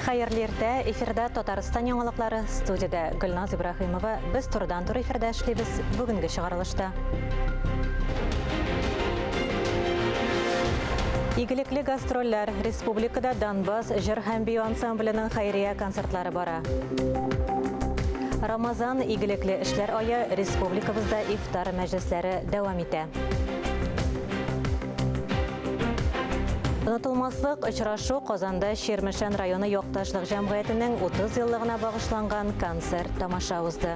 Hayırlı erте, efirde Tataristan yanılıqları studiyada Gülnaz İbrahimova. Biz turdan tur efirde işleybiz bugünkü шығарылышта. İgilikli gastroller Respublikada Donbas Jır hem Biyo ansamblinin xayriye konsertlari bara. Ramazan İgilikli işler ayı Respublikamızda iftar meclisleri devam ete. Unutulmazlık uçraşı Qozanda Şermişen rayonu Yoqtaşlıq Jamğiyetining 30 yıllığına bağışlangan konser tamaşa uzdu.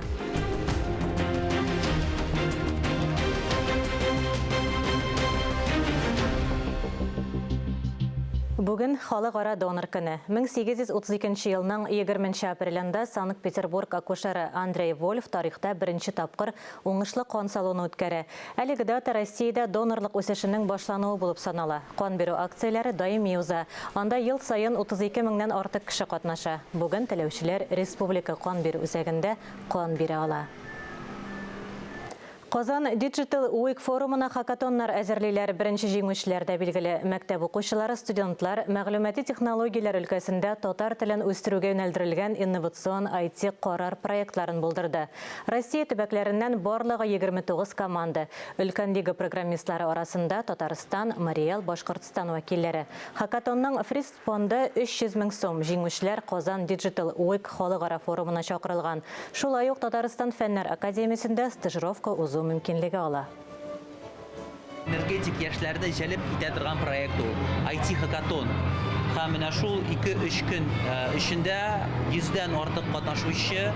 Bugün Xalqara donor күні. 1832 yılının 20 aprelinde Sankt-Peterburg akушері Андрей Вольф тарихта бірінші тапқыр оңышлы қан салуны өткәрі. Әлігі дата Россияда донорлық өсішінің башлануы болып санала. Қан беру акциялары даими уза. Анда ел сайын 32 мыңнан артық кіші қатнаша. Бүгін тілеушілер республика қан беру өзегінде қан бере ала. Qozan Digital Week forumuna hackathonlar әзірлейлер бірінші жеңушілерді белгілі. Мәктәп оқушылары, студентлар мәгълүмати технологиялар өлкәсендә татар телен үстерүгә юнәлдерелгән инновацион IT карар проектларын булдырды. Россия төбәкләреннән барлыгы 29 команда. Өлкәндәге программистлары арасында Татарстан, Мариэл, Башкортстан вәкилләре. Хакатонның приз фонды 300 мең сум. Җиңүчеләр Qozan Digital Week халыкара форумына чакырылган. Шулай ук Татарстан фәннәр академиясендә стажировка узу mümkünlüğü ala. Energetik yaşlarda jalip itadirgan proyekt o. IT hackathon. Hamına şul 2-3 gün içinde 100'den artıq qatnaşıcı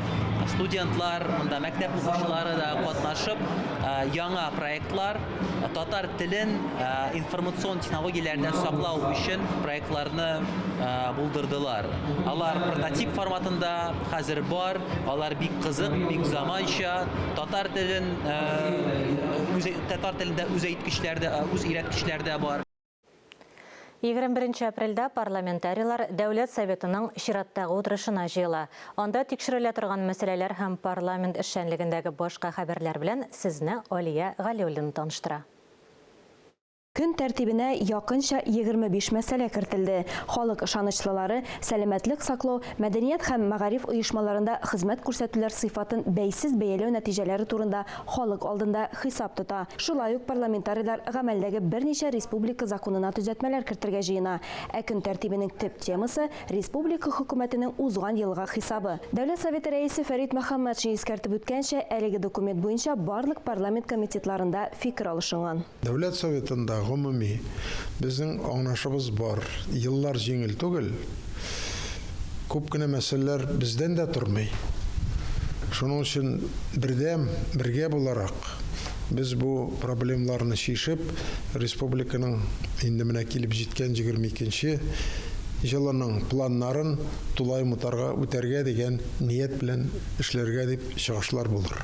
studentlar, mında məktəb oxucuları da qatnaşıb yangi proyektlar, tatar tilin informatsion texnologiyalardan saqlaw üçün proyektlarını buldurdular. Alar prototip formatında hazır var, alar bik qiziq, bik zamanşa, tatar tilində öz eýtgiçlerde var. 21 aprelda parlamentariylар Дәүләт Советының чираттагы утырышына җыела. Анда тикшерелә торган мәсьәләләр һәм парламент эшчәнлегендәге башка хәбәрләр белән сезне Алия Галиуллина таныштыра. Көн тәртибенә якынча 25 мәсьәлә кертелде. Халык ышанычлылары сәламәтлек саклау, мәдәният һәм мәгариф оешмаларында хезмәт күрсәтүләр сыйфатын бәйсез бәяләү нәтиҗәләре турында халык алдында хисап тота. Шулай ук парламентарийлар гамәлдәге берничә республика законына төзәтмәләр кертергә җыена. Ә көн тәртибенең төп темасы республика хөкүмәтенең узган елга хисабы. Дәүләт Советы рәисе Фәрит Мөхәммәтшин искәртеп үткәнчә, әлеге документ буенча барлык парламент комитетларында фикер алышынган. Дәүләт Советында гомуми безнең аңлашыбыз бар. Еллар җиңел түгел. Күп кенә мәсьәләләр бездән дә тормый. Шуның өчен бергә буларак без бу проблемаларны шишеп, республиканың инде менә килеп җиткән 22нче елының планнарын тулай мутарга үтәргә дигән ният белән эшләргә дип чыгышлар булыр.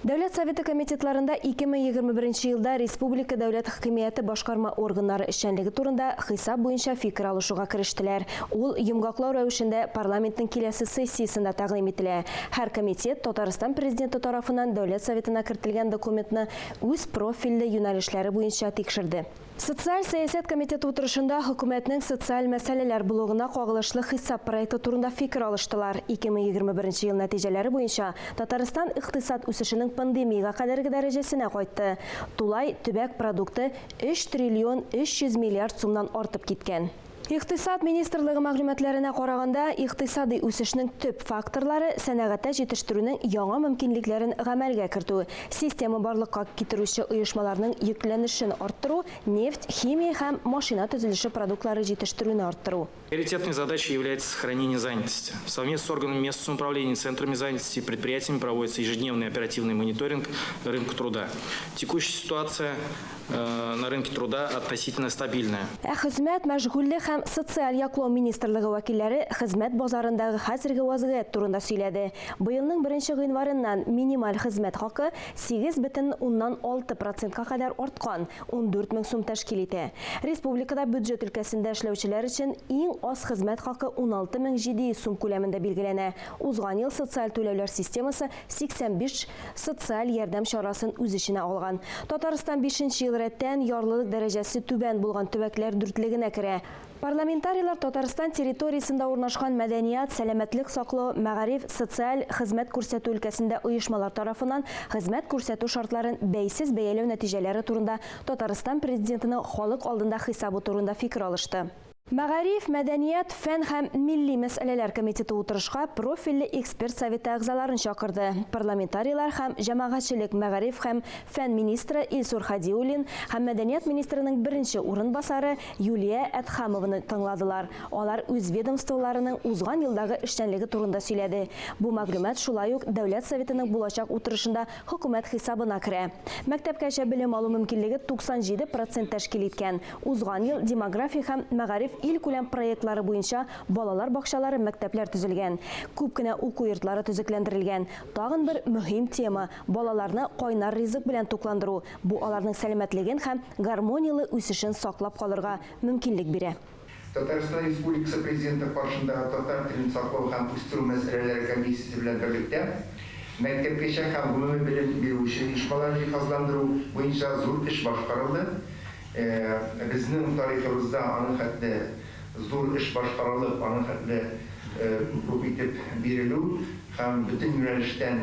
Дәүләт Советы комитетларында 2021 елда Республика дәүләт хакимияте башкарма органнары эшчәнлеге турында хисап буенча фикер алышуга керештеләр. Ул йомгаклау рәвешендә парламентның киләсе сессиясендә тәкъдим ителә. Һәр комитет Татарстан президенты тарафыннан Дәүләт Советына кертелгән документны үз профильле юнәлешләре буенча тикшерде. Социаль сәясәт комитеты утырышында хөкүмәтнең социаль мәсьәләләр блогына кагылышлы хисап проекты турында фикер алыштылар. 2021 ел нәтиҗәләре буенча Татарстан икътисад үсешенең пандемиягә кадәрге дәрәҗәсенә кайтты. Тулай төбәк продукты 3 триллион 300 миллиард сумнан артып киткән. Икътисад министрлыгы мәгълүматларына караганда, икътисади үсешнең төп факторлары сәнәгатьтә җитештерүнең яңа мөмкинлекләрен гамәлгә кертү, система барлыкка китерүче оешмаларның йөкләнешен арттыру, нефть, химия һәм машина төзелеше продуктлары җитештерүне арттыру. Приоритетной задачей является сохранение занятости. Совместно с органами местного самоуправления, центрами занятости и предприятиями проводится ежедневный оперативный мониторинг рынка труда. Текущая ситуация на рынке труда относительно стабильная. Хезмәт, мәшгульлек һәм социаль яклау министрлыгы вәкилләре хезмәт базарындагы хәзерге вазгыять турында сөйләде. Быелның 1 гыйнварыннан минималь хезмәт хакы 8,6% кадәр арткан, 14 мең сум тәшкил итә. Республикада бюджет өлкәсендә эшләүчеләр өчен иң аз хезмәт хакы 16,700 сум күләмендә билгеләнә. Узган ел социаль түләүләр системасы 85 социаль ярдәм чарасын үз эченә алган. Татарстан 5 ел рәттән ярлылык дәрәҗәсе түбән булган төбәкләр дүртлегенә керә. Парламентарийлар Татарстан территориясында урнашкан мәдәният, сәламәтлек саклау, мәгариф, социаль хезмәт күрсәтү өлкәсендә оешмалар тарафынан хезмәт күрсәтү шартларын бәйсез бәяләү нәтиҗәләре турында Татарстан президентының халык алдында хисабы турында фикер алышты. Мәгариф, мәдәният, фән һәм милли мәсьәләләр комитеты утырышка профильле эксперт советы әгъзаларын чакырды. Парламентарийлар һәм җәмәгатьчелек мәгариф һәм фән министры Илсур Хадиуллин һәм мәдәният министрының беренче урынбасары Юлия Әдхамованы тыңладылар. Алар үз ведомстволарының узган елдагы эшчәнлеге турында сөйләде. Бу мәгълүмат шулай ук Дәүләт Советының булачак утырышында хөкүмәт хисабына керә. Мәктәпкәчә белем алу мөмкинлеге 97% тәшкил иткән. Узган ел демография һәм мәгариф ил күләм проектлары буенча балалар бакчалары, мәктәпләр төзелгән. Күп кенә уку йортлары төзекләндерелгән. Тагын бер мөһим тема – балаларны кайнар ризык белән тукландыру. Бу аларның сәламәтлеген һәм гармониялы үсешен саклап калырга мөмкинлек бирә. Татарстан Республикасы Президенты каршындагы татар телен саклау һәм үстерү мәсьәләләре комиссиясе белән берлектә мәктәпкәчә һәм гомуми белем бирүче оешмаларны җиһазландыру буенча зур эш башкарылды. Безнең тарихыбызда аның хәтле зур эш башкарылып, аның хәтле күп итеп бирелү һәм бөтен юнәлештән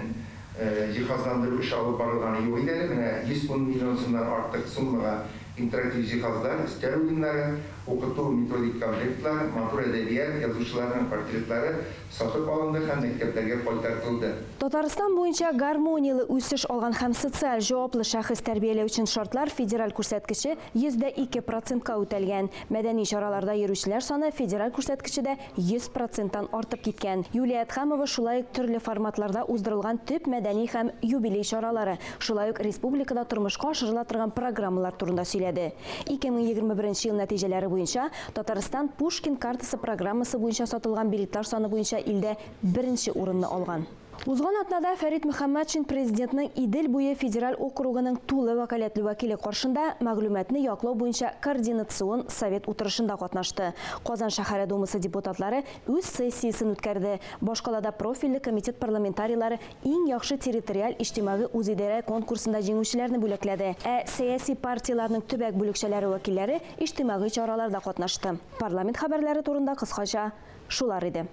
җиһазландыру эше алып барылганы юк иде. Менә 110 миллион сумнан артык суммага интерактив җиһазлар, өстәл уеннары, укыту методик комплектлар, матур әдәбият, язучыларның портретлары сатып алынды һәм мәктәпләргә кайтартылды. Татарстан буенча гармониялы үсеш алган һәм социаль җаваплы шәхес тәрбияләү өчен шартлар федераль күрсәткече 102%-ка үтәлгән. Мәдәни чараларда йөрүчеләр саны федераль күрсәткечедә 100%-тан артып киткән. Юлия Әдхамова шулай ук төрле форматларда уздырылган төп мәдәни һәм юбилей чаралары, шулай ук республикада тормышка ашырыла торган программалар турында сөйләде. 2021 ел нәтиҗәләре буенча Татарстан Пушкин картасы программасы буенча сатылган билетлар саны буенча илдә беренче урынны алган. Узган атнада Фәрит Мөхәммәтшин президентның Идел буе федераль округының тулы вәкаләтле вәкиле каршында мәгълүматны яклау буенча координацион совет утырышында катнашты. Казан шәһәре думасы депутатлары үз сессиясын үткәрде. Башкалада профильле комитет парламентарийлары иң яхшы территориаль иҗтимагый үзидарә конкурсында җиңүчеләрне бүләкләде. Сәяси партияларның төбәк бүлекчәләре вәкилләре иҗтимагый чараларда катнашты. Парламент хәбәрләре турында кыскача шулар иде.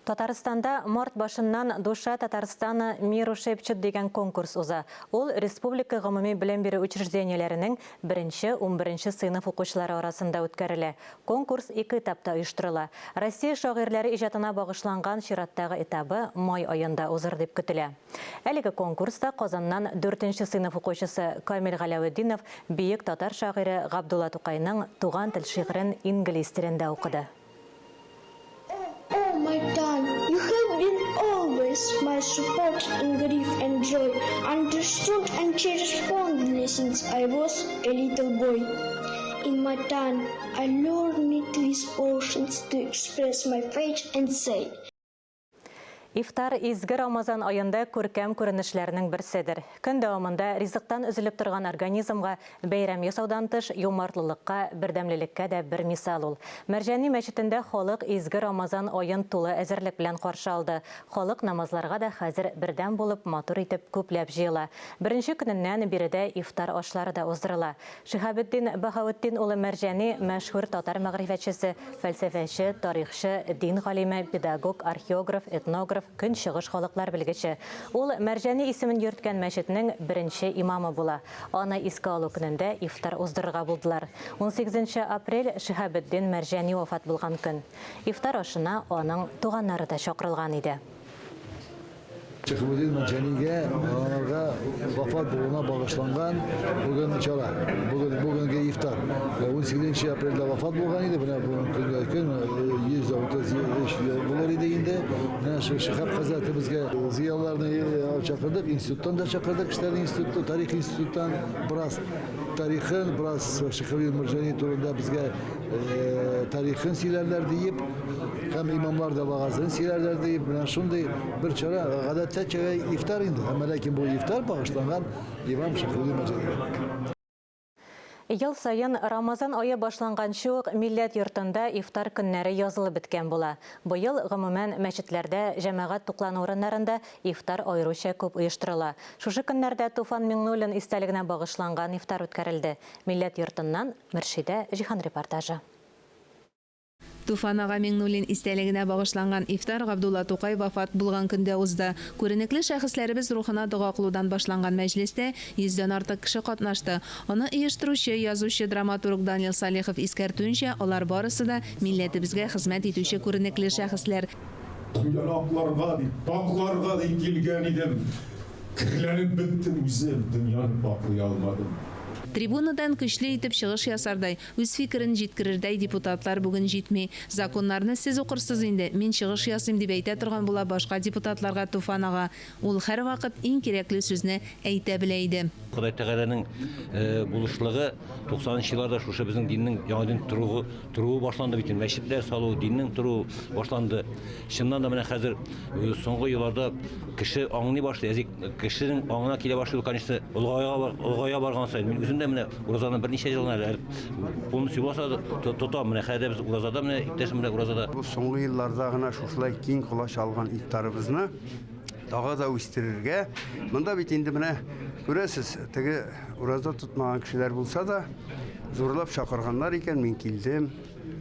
Татарстанда март башыннан Душа Татарстаны Миру Шепчет деген конкурс уза. Ул республика гомуми белем бирү учреждениеләренең 1-11 сыйныф укучылары арасында үткәрелә. Конкурс 2 этапта оештырыла. Россия шагыйрьләре иҗатына багышланган чираттагы этабы май аенда узыр дип көтелә. Әлеге конкурста Казаннан 4-нче сыйныф укучысы Камил Галәветдинов биек татар шагыйре Габдулла Тукайның туган тел шигырен инглиз телендә укыды. Oh my darling, you have been always my support in grief and joy, understood and cherished fondly since I was a little boy. In my time, I learned these portions to express my faith and say. Ифтар изге Рамазан айында күркәм күренешләрнең берседер. Көн дәвамында ризыктан өзелеп торган организмга бәйрәм ясаудан тыш юмартлылыкка, бердәмлелеккә дә бер мисал ул. Мәрҗани мәчетендә халык изге Рамазан аен тулы әзерлек белән каршы алды. Халык намазларга да хәзер бердәм булып матур итеп күпләп җыела. Беренче көннән биредә ифтар ашлары да уздырыла. Шиһабетдин Баһаветдин улы Мәрҗани мәшһүр татар мәгърифәтчесе, фәлсәфәче, тарихчы, дин галиме, педагог, археограф, этнограф, көнчыгыш халыклар белгече. Ул Мәрҗани исемен йөрткән мәчетнең беренче имамы була. Аны искә алу көнендә ифтар уздырырга булдылар. 18 апрель Шиһабетдин Мәрҗани вафат булган көн. Ифтар ашына аның туганнары да чакырылган иде. Шиһабетдин Мәрҗанигә вафат булуына багышланган бүген чара. Бүгенге ифтар. 18 апрельдә вафат булган иде. Менә бүгенге көн 133 булыр иде инде. Менә Шиһаб хәзрәте безгә зыялыларны чакырдык, институттан да чакырдык, Киштәр институты, тарих институттан бераз тарихын, бераз Шиһабетдин Мәрҗани турында безгә тарихын сөйләрләр диеп, һәм имамлар да вагазын сөйләрләр диеп, менә шундый бер чара, гадәттә ифтар инде. Ләкин бу ифтар багышланган имам Шиһабетдин Мәрҗанигә. Ел сайын Рамазан айы башланганчы ук милләт йортында ифтар көннәре язылып беткән була. Быел гомумән мәчетләрдә, җәмәгать туклану урыннарында ифтар аеруча күп оештырыла. Шушы көннәрдә Туфан Миңнуллин истәлегенә багышланган ифтар үткәрелде. Милләт йортыннан Мөршидә Җиһан репортажы. Туфан аға Миңнуллин истәлегенә багышланган ифтар Габдулла Тукай вафат булган көндә узды. Күренекле шәхесләребез рухына дуга кылудан башланган мәҗлестә 100дән артык кеше катнашты. Аны оештыручы, язучы, драматург Данил Салихов искәртүенчә, алар барысы да милләтебезгә хезмәт итүче күренекле шәхесләр. Уйланакларга дип, такларга дип килгән идем. Кирләнеп биттем үзем, дөньяны баклый алмадым. Трибунадан көчле итеп чыгыш ясардай, үз фикерен җиткерердәй депутатлар бүген җитми. Законнарны сез укырсыз инде, мин чыгыш ясыйм дип әйтә торган була башка депутатларга Туфан ага. Ул һәрвакыт иң кирәкле сүзне әйтә белә иде. Ходай Тәгаләнең булышлыгы 90-нчы елларда шушы безнең диннең яңадан туруы башланды бит. Мәчетләр салу, диннең туруы башланды. Чыннан да менә хәзер соңгы елларда кеше аңлый башлый, кешенең аңына килә башлый, конечно, улгая барган саен. Мин үзем дә менә уразадан берничә еллар полностью булса тотам, менә хәдә без уразада менә иптәшем белән уразада. Бу соңгы елларда гына шушылай киң колач алган ифтарыбызны тагы да үстерергә. Монда бит инде менә күрәсез, теге уразда тотмаган кешеләр булса да зурлап чакырганнар икән, мин килдем.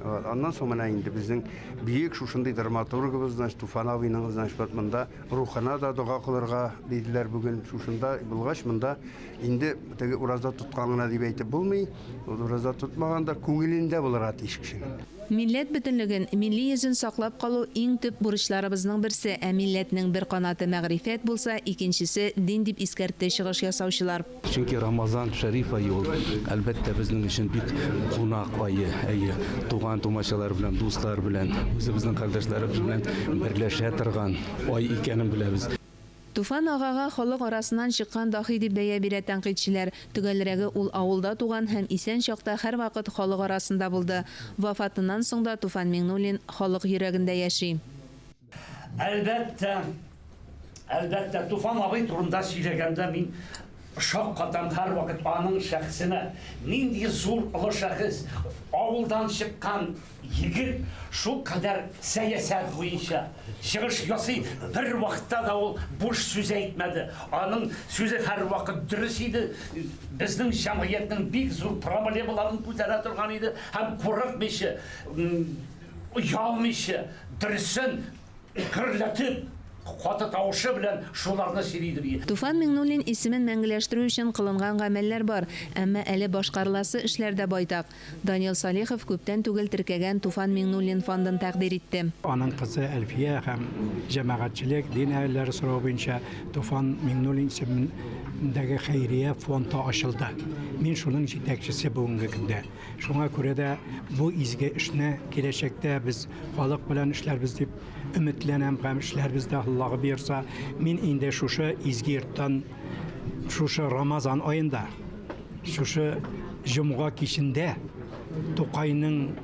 Аннан соң менә инде безнең бийек шушындый драматургыбыз, Туфан абыйның монда рухына да дуга кылырга диделәр бүген. Шушында булгач, монда инде теге уразда тотканына дип әйтеп булмый. Уразда тотмаганда күңелендә булырга тиеш кешенең. Милләт бөтенлеген, милли йөзен саклап калу иң төп бурычларыбызның берсе, ә милләтнең бер канаты мәгърифәт булса, икенчесе дин дип искәртте чыгыш ясаучылар. Чөнки Рамазан шәриф айы ул, әлбәттә безнең өчен бик кунак айы, туган тумачалар белән, дуслар белән, үзебезнең кардәшләребез белән берләшә торган ай икәнен беләбез. Туфан агага халык арасыннан чыккан дахи дип бәя бирә тәнкыйтьчеләр. Төгәлрәге ул авылда туган һәм исән чакта һәрвакыт халык арасында булды. Вафатыннан соң да Туфан Миңнуллин халык йөрәгендә яши. Әлбәттә, Туфан абый турында сөйләгәндә мин шаккатан һәрвакыт аның шәхсенә нинди зур олы шәхес, авылдан чыккан егет шул кадәр сәясәт буенча чыгыш ясый, бер вакытта да ул буш сүз әйтмәде. Аның сүзе һәрвакыт дөрес иде. Безнең җәмгыятьнең бик зур проблемаларын күтәрә торган иде һәм курыкмыйча, уялмыйча, дөресен гөрләтеп каты тавышы белән шуларны сөйлидер. Туфан Миңнуллин исемен мәңгеләштерү өчен кылынган гамәлләр бар, әмма әле башкарыласы эшләр дә байтак. Данил Салихов күптән түгел теркәгән Туфан Миңнуллин фондын тәкъдир итте. Аның кызы Әлфия һәм җәмәгатьчелек, дин әһелләре сорау буенча Туфан Миңнуллин исемендәге хәйрия фонды ачылды. Мин шуның җитәкчесе бүгенге көндә. Шуңа күрә дә бу изге эшне киләчәктә без халык белән эшләрбез дип өметләнәм һәм эшләрбездә Аллаһы бирса, мин инде шушы изге йорттан шушы Рамазан аенда, шушы җомга кичендә Тукайның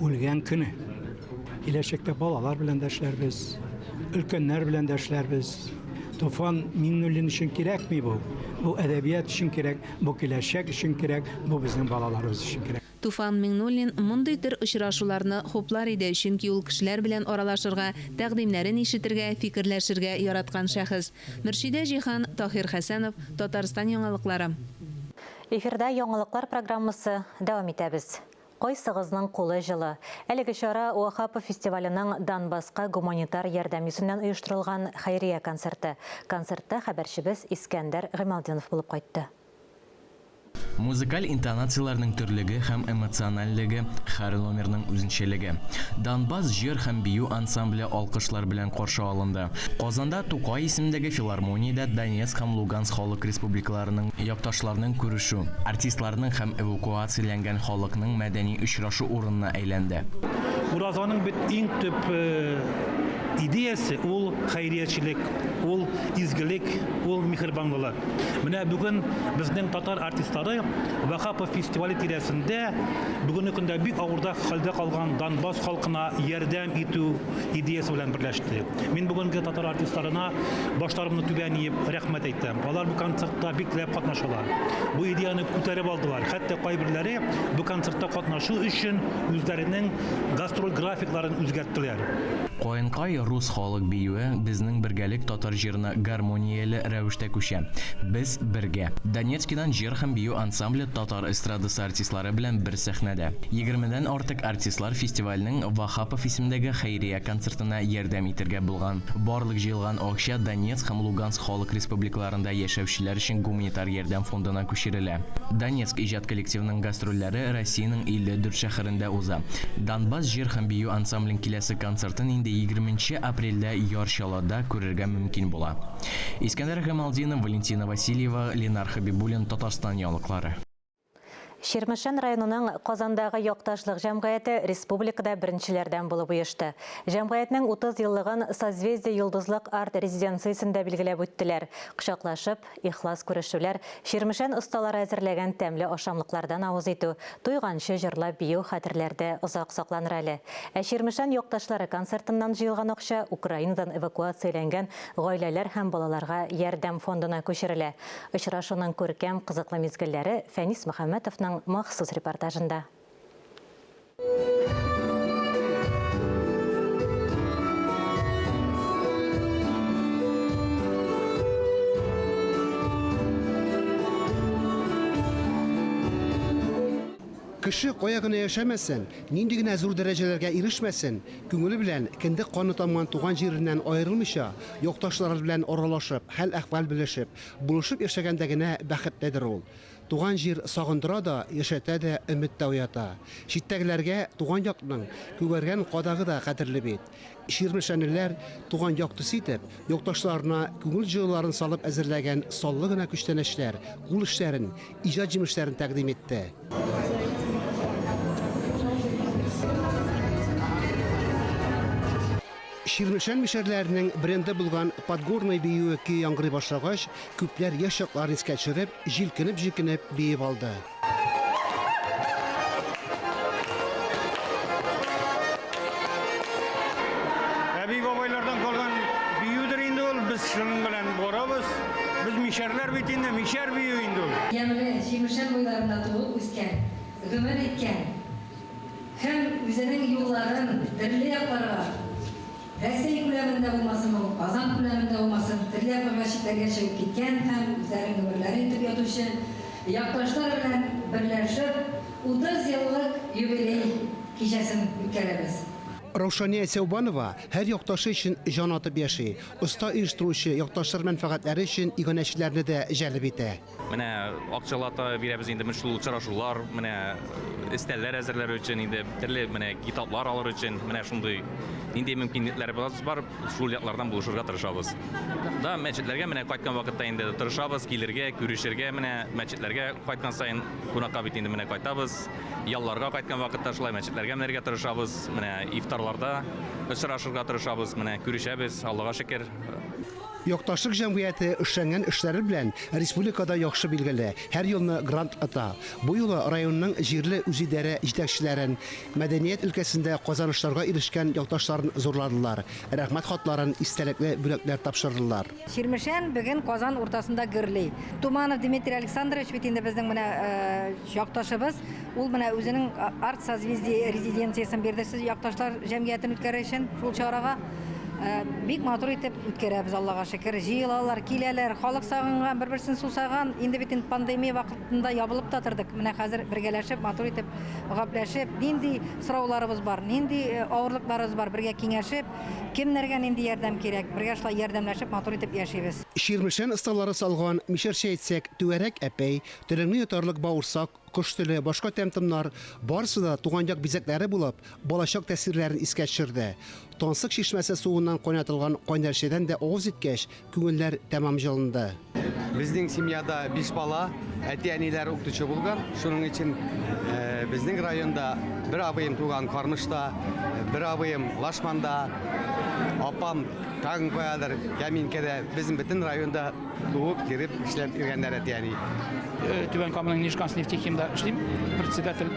үлгән көне киләчәктә балалар белән дә эшләрбез, өлкәннәр белән дә эшләрбез. Туфан Миңнуллин өчен кирәкми бу. Бу әдәбият өчен кирәк, бу киләчәк өчен кирәк, бу безнең балаларыбыз өчен кирәк. Туфан Миңнуллин мондый төр очрашуларны хуплар иде, чөнки ул кешеләр белән аралашырга, тәкъдимнәрен ишетергә, фикерләшергә яраткан шәхес. Мөршидә Җихан, Таһир Хәсәнов, Татарстан яңалыклары. Эфирдә яңалыклар программасы дәвам итәбез. Кайсыгызның кулы жылы. Әлеге чара Уахапов фестиваленең Донбасска гуманитар ярдәм исеннән оештырылган хәйрия концерты. Концертта хәбәрчебез Искәндәр Гыймалдинов булып кайтты. Музыкаль интонацияларның төрлеге һәм эмоциональлеге һәр номерның үзенчәлеге. Донбасс җыр һәм бию ансамбле алкышлар белән каршы алынды. Казанда Тукай исемендәге филармониядә Донецк һәм Луганск халык республикаларының якташларының күрешү, артистларның һәм эвакуацияләнгән халыкның мәдәни очрашу урынына әйләнде. Уразаның бит иң төп идеясы ул хәйриячелек, ул изгелек, ул михрибанлык. Менә бүген безнең татар артистлары Уахапов фестивале тирәсендә бүгенге көндә бик авырда хәлдә калган Донбасс халкына ярдәм итү идеясы белән берләште. Мин бүгенге татар артистларына башларымны түбән иеп рәхмәт әйтәм. Алар бу концертта бик теләп катнашалар. Бу идеяны күтәреп алдылар. Хәтта кайберләре бу концертта катнашу өчен үзләренең гастроль графикларын үзгәрттеләр. Каенкай рус халык биюе безнең бергәлек татар җырына гармонияле рәвештә күчә. Без бергә. Донецкидан җыр һәм бию ансамбле татар эстрадасы артистлары белән бер сәхнәдә. 20-дән артык артистлар фестивальнең Вахапов исемендәге хәйрия концертына ярдәм итәргә булган. Барлык җыелган акча Донецк һәм Луганск халык республикаларында яшәүчеләр өчен гуманитар ярдәм фондына күчерелә. Донецк иҗат коллективының гастрольләре Россиянең 54 шәһәрендә уза. Донбасс җыр һәм бию ансамблен киләсе концертын инде 20 апрельдә Ярчалада күрергә мөмкин була. Искәндәр Гамалдинов, Валентина Васильева, Ленар Хабибуллин, Татарстан яңалыклары. Ширмешән районының Казандагы якташлык җәмгыяте республикада беренчеләрдән булып оешты. Җәмгыятьнең 30 еллыгын Созвездие йолдызлык арт резиденциясендә билгеләп үттеләр. Кочаклашып, ихлас күрешүләр, Ширмешән осталары әзерләгән тәмле ашамлыклардан авыз итү, туйганчы җырлап бию хәтерләрдә озак сакланыр әле. Ә Ширмешән якташлары концертыннан җыелган акча Украинадан эвакуацияләнгән гаиләләр һәм балаларга ярдәм фондына күчерелә. Очрашуның күркәм кызыклы мизгелләре Фәнис Мөхәммәтовның махсус репортажында. Кеше кая гына яшәмәсен, нинди генә зур дәрәҗәләргә ирешмәсен, күңеле белән кенде каны тамган туган җиреннән аерылмыйча, якташлары белән аралашып, хәл-әхвал белешеп, булышып яшәгәндә генә бәхетледер ул. Туган җир сагындыра да, яшәтә дә, өмет тә уята. Читтәгеләргә туган якның күгәргән кадагы да кадерле бит. Ширмешәнлеләр туган якты ситеп, якташларына күңел җылыларын салып әзерләгән саллы гына күчтәнәчләр, кул эшләрен, иҗат җимешләрен тәкъдим итте. Ширмешән мишәрләренең бренды булган Подгорный биюе көй яңгырый башлагач, күпләр яшь якларын искә төшереп, җилкенеп биеп алды. Әби бабайлардан калган биюдер инде ул, без шуның белән барабыз. Без мишәрләр бит инде, мишәр бию инде ул. Янәсе Ширмешән буйларында туып үскән, гомер иткән һәм үзенең юлларын төрле якларга Рәсәй күләмендә булмасын, Казан күләмендә булмасын, төрле мәчетләргә чыгып киткән һәм үзләренең гомерләрен итеп ятучы якташлар белән берләшеп 30 еллык юбилей кичәсен үткәрәбез. Раушания Сәүбанова һәр якташы өчен җан атып яши. Оста оештыручы якташлар мәнфәгатьләре өчен иганәчеләрне дә җәлеп итә. Менә акчалата бирәбез инде шул очрашулар, менә истәлләр әзерләр өчен инде төрле менә китаплар алыр өчен менә шундый нинди мөмкинлекләр бар, шул яклардан булышырга тырышабыз. Да, мәчетләргә менә кайткан вакытта инде тырышабыз килергә, күрешергә, менә мәчетләргә кайткан сайын кунакка бит инде менә кайтабыз. Ялларга кайткан вакытта шулай мәчетләргә менәргә тырышабыз, менә ифтарларда очрашырга тырышабыз, менә күрешәбез, Аллага шөкер. Якташлык җәмгыяте эшләнгән эшләре белән республикада яхшы билгеле. Һәр елны грант ата. Бу юлы районның җирле үзидарә җитәкчеләрен, мәдәният өлкәсендә казанышларга ирешкән якташларын зурладылар. Рәхмәт хатларын, истәлекле бүләкләр тапшырдылар. Ширмешән бүген Казан уртасында гөрлей. Туманов Дмитрий Александрович бит инде безнең менә якташыбыз. Ул менә үзенең арт созвездие резиденциясын бирде якташлар җәмгыятен үткәрү өчен шул чарага. Бик матур итеп үткәрәбез, Аллага шөкер. Җыелалар, киләләр, халык сагынган, бер-берсен сусаган. Инде бит пандемия вакытында ябылып та тордык. Менә хәзер бергәләшеп, матур итеп гапләшеп, нинди сорауларыбыз бар, нинди авырлыкларыбыз бар, бергә киңәшеп, кемнәргә нинди ярдәм кирәк, бергә шулай ярдәмләшеп, матур итеп яшибез. Ширмешән осталары салган мишәрчә әйтсәк, түгәрәк әпәй, телеңне йотарлык бавырсак, кош теле, башка тәмтемнар барысы да туган як бизәкләре булып, балачак тәэсирләрен искә төшерде. Тансык чишмәсе суыннан кайнатылган кайнарчадан да авыз иткәч, күңелләр тәмам җылынды. Безнең семьяда 5 бала, әти-әниләр укытучы булган. Шуның өчен безнең районда бер абыем туган Кармышта, бер абыем Лашманда, апам Таңбаядыр, Яминкәдә, безнең бөтен районда туып, киреп, эшләп йөргәннәр әти-әни. Түбән Каманың Нижканс нефтехимда эшлим, председатель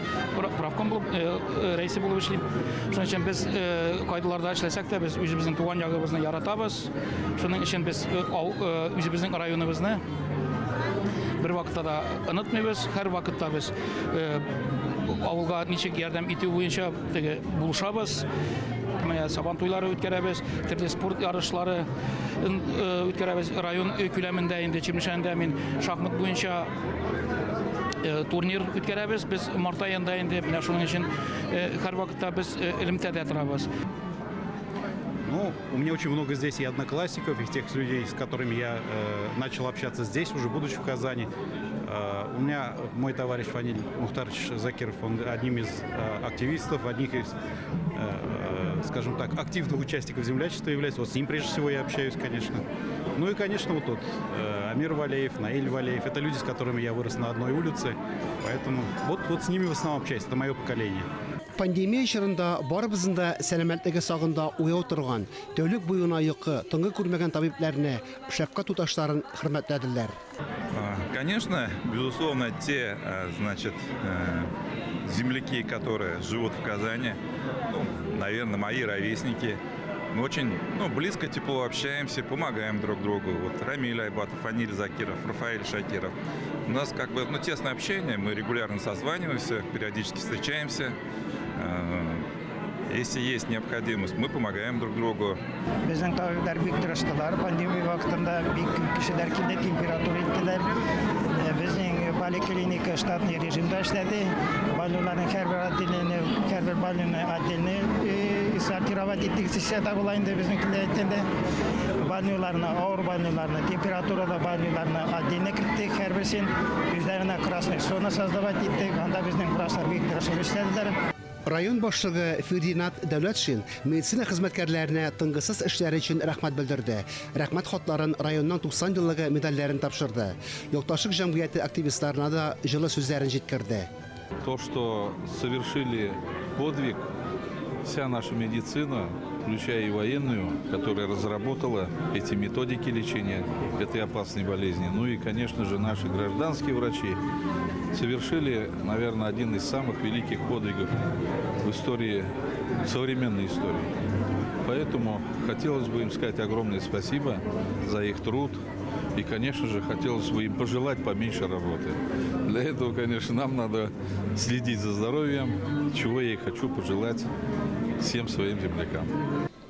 правком булып, рәисе булып эшлим. Шуның өчен без кайдаларда эшләсәк тә, без үзебезнең туган ягыбызны яратабыз. Шуның өчен без үзебезнең районыбызны бер вакытта да онытмыйбыз, һәр вакытта без авылга ничек ярдәм итү буенча булышабыз. Менә сабан туйлары үткәрәбез, төрле спорт ярышлары үткәрәбез район күләмендә инде Чирмешәндә мин шахмат буенча турнир үткәрәбез. Без март аенда инде менә шуның өчен һәр вакытта без элемтәдә торабыз. Ну, у меня очень много здесь и одноклассников, и тех людей, с которыми я начал общаться здесь, уже будучи в Казани. У меня мой товарищ Фаниль Мухтарович Закиров, он одним из активистов, одних из, скажем так, активных участников землячества является. Вот с ним прежде всего я общаюсь, конечно. Ну и, конечно, вот тут Амир Валеев, Наиль Валеев. Это люди, с которыми я вырос на одной улице, поэтому вот с ними в основном общаюсь, это мое поколение. Пандемия чорында барыбызның да сәламәтлеге сагында уяу торган, тәүлек буена йокы, тыңгы күрмәгән табибларны, шәфкать туташларын хөрмәтләделәр. Конечно, безусловно, те, значит, земляки, которые живут в Казани, ну, наверное, мои ровесники, мы очень близко, тепло общаемся, помогаем друг другу. Вот Рамиль Айбатов, Фаниль Закиров, Рафаэль Шакиров. У нас как бы тесное общение, мы регулярно созваниваемся, периодически встречаемся. Если есть необходимость, мы помогаем друг другу. Безнең табиблар бик тырыштылар. Пандемия вакытында бик кешеләр килде, температура иттеләр. Безнең поликлиника штатный режимда эшләде. Больнияларның һәр больница отдельно сортировать иттек. Сессияда була инде безнекеләр әйткәндә. Больнияларны, авыр больнияларны, температурада больнияларны отдельно киттек. Һәр берсен үзләренә красный зона создавать иттек. Анда безнең врачлар бик тырышып эшләделәр. Район башлыгы Фердинанд Дәүләтшин медицина хезмәткәрләренә тынгысыз эшләре өчен рәхмәт белдерде. Рәхмәт хатларын районның 90 еллыгы медальләрен тапшырды. Якташлык җәмгыяте активистларына да җылы сүзләрен җиткерде. То, что совершили подвиг вся наша медицина, включая и военную, которая разработала эти методики лечения этой опасной болезни. Ну и, конечно же, наши гражданские врачи совершили, наверное, один из самых великих подвигов в истории, в современной истории. Поэтому хотелось бы им сказать огромное спасибо за их труд. И, конечно же, хотелось бы им пожелать поменьше работы. Для этого, конечно, нам надо следить за здоровьем, чего я и хочу пожелать всем своим землякам.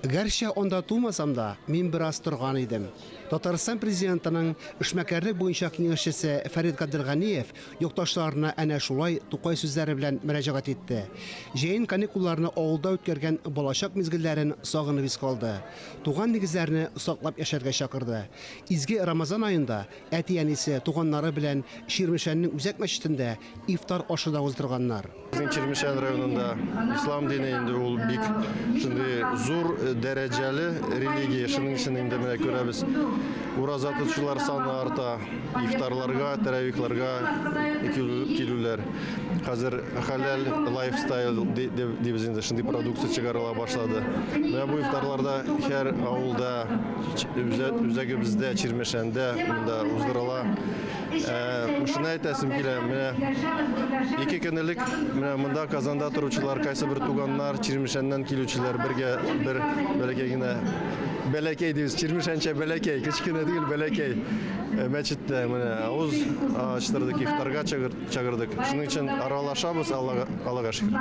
Гәрчә онда тумасам да, мин бераз торган идем. Татарстан президентының эшмәкәрлек буенча киңәшчесе Фәрит Кадырганиев якташларына әнә шулай Тукай сүзләре белән мөрәҗәгать итте. Җәен каникулларны авылда үткәргән балачак мизгелләрен сагынып ис калды. Туган нигезләрне саклап яшәргә чакырды. Изге Рамазан аенда әти-әнисе туганнары белән Чирмешәннең үзәк мәчетендә ифтар ашы да уздырганнар. Bizning Chirmishan rayonunda islom dini endi ul bik shunday zo'r darajali religiya shuning uchun endi mana ko'ramiz uroza tutuvchilar soni arta iftorlarga taravihlarga keluvlar hozir halal lifestyle deymiz endi shunday produksiya chiqarila boshladi mana bu iftorlarda har avulda o'zagimizda Chirmishanda bunda uzdırala shuni aytasim keladi mana ikki kunlik Мында Казанда торучылар, кайсы бер туганнар, Чирмешәннән килүчеләр бергә бер бәләкәй бәләкәй дибез, Чирмешәнчә бәләкәй, кичкенә түгел бәләкәй мәчеттә менә авыз ачтырдык, ифтарга чыгырдык. Шуның өчен аралашабыз, Аллага шөкер.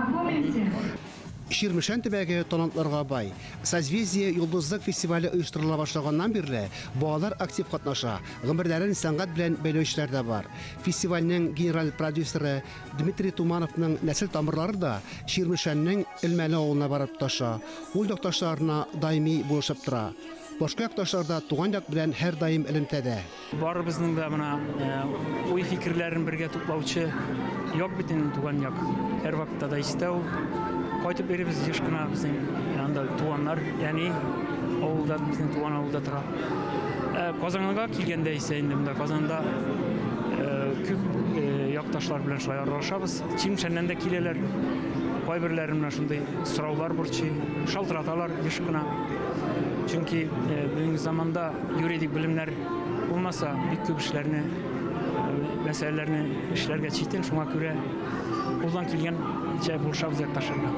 Чирмешән төбәге талантларга бай. Созвездие Йолдызлык фестивале оештырыла башлаганнан бирле балалар актив катнаша. Гомерләрен сәнгать белән бәйләүчеләр дә бар. Фестивальнең генераль продюсеры Дмитрий Тумановның нәсел тамырлары да Чирмешәннең Элмәле авылына барып таша. Ул якташларына даими булышып тора. Башка якташлар да туган як белән һәр даим элемтәдә. Барыбызның да менә уй фикерләрен бергә туплаучы як бит инде туган як. Һәр вакытта да истәү кайтып беребез еш кына безнең анда туганнар, ягъни авылда безнең туган авылда тора. Казанга килгәндә исә инде монда Казанда күп якташлар белән шулай аралашабыз. Чирмешәннән дә киләләр. Кайберләре менә шундый сораулар бурчы, шалтыраталар еш кына. Чөнки бүгенге заманда юридик белемнәр булмаса, бик күп эшләрне, мәсьәләләрне эшләргә читен, шуңа күрә кулдан килгән чәй булышабыз якташларга.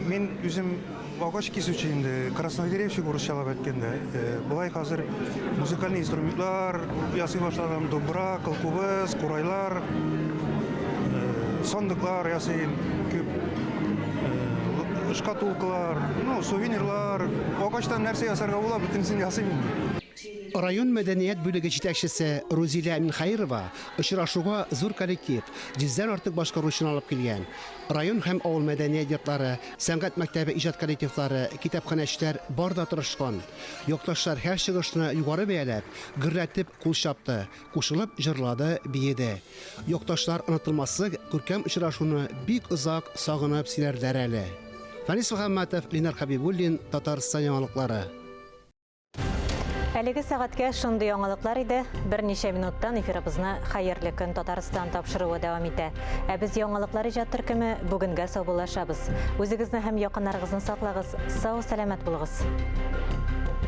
Мен үзем агач кесүче инде краснодеревщик урысчалап әйткәндә. Булай хәзер музыкаль инструментлар ясый башлаган, добра, кылкубыз, курайлар, сандыклар ясый, күп шкатулкалар, сувенирлар, агачтан нәрсә ясарга була, бөтенсен ясыйм. Район мәдәният бүлеге җитәкчесе Рузилә Минхаирова очрашуга зур коллектив, 100-дән артык башкаручыны алып килгән. Район һәм авыл мәдәният йортлары, сәнгать мәктәбе иҗат коллективлары, китапханәчеләр бар да тырышкан. Якташлар һәр чыгышны югары бәяләп, гөрләтеп кул чапты, кушылып җырлады, биеде. Якташлар онытылмаслык күркәм очрашуны бик озак сагынып сөйләрләр әле. Фанис Мөхәммәтов, Ленар Хәбибуллин, Татарстан яңалыклары. Әлеге сәгатькә шундый яңалыклар иде. Берничә минуттан эфирыбызны Хәерле көн Татарстан тапшыруы дәвам итә. Ә без яңалыклар иҗат төркеме бүгенгә саубуллашабыз. Үзегезне һәм якыннарыгызны саклагыз. Сау, сәламәт булыгыз.